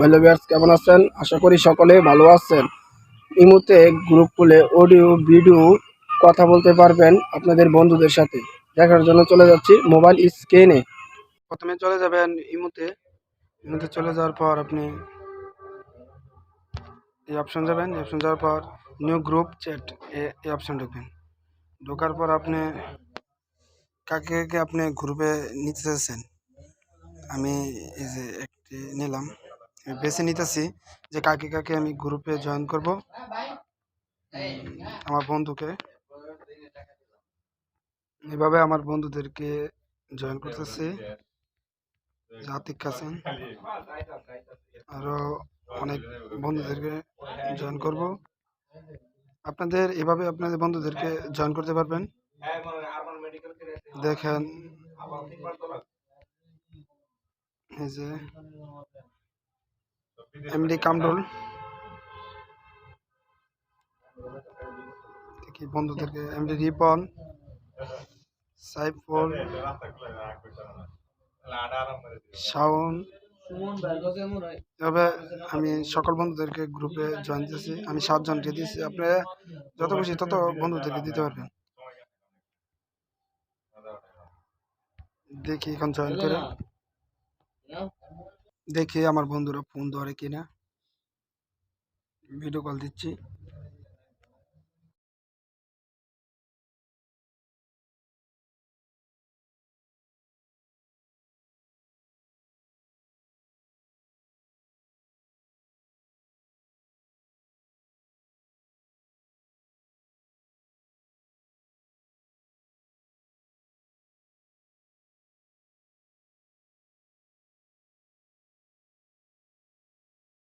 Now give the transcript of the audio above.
Hello viewers, কেমন আছেন? আশা করি সকলে ভালো আছেন। ইমোতে গ্রুপ খুলে অডিও ভিডিও কথা বলতে পারবেন আপনাদের বন্ধুদের সাথে। দেখার জন্য চলে যাচ্ছি মোবাইল স্ক্রিনে। প্রথমে চলে যাবেন ইমোতে চলে যাওয়ার পর আপনি এই অপশন যাবেন। এই অপশন যাওয়ার পর নিউ গ্রুপ চ্যাট এই অপশন ঢুকবেন। ঢোকার পর আপনি কাকে কাকে আপনি গ্রুপে নিতে চাচ্ছেন, আমি এই যে একটি নিলাম, বেছে নিতেছি যে কাকে কাকে আমি গ্রুপে জয়েন করব। আমার বন্ধুকে এভাবে আমার বন্ধুদেরকে জয়েন করতেছি। আতিক হাসান, আরো অনেক বন্ধুদেরকে জয়েন করব। আপনাদের এভাবে আপনাদের বন্ধুদেরকে জয়েন করতে পারবেন। দেখেন এই যে এমডি কামরুল, দেখি বন্ধুদেরকে এমডি রিপন, সাইফুল, শাওন, এভাবে আমি সকল বন্ধুদেরকে গ্রুপে জয়েন দিয়েছি। আমি 7 জনকে দিয়েছি। আপনারা যত খুশি তত বন্ধুদেরকে দিতে পারবেন। দেখি এখন জয়েন করে দেখি আমার বন্ধুরা ফোন ধরে কিনা। ভিডিও কল দিচ্ছি।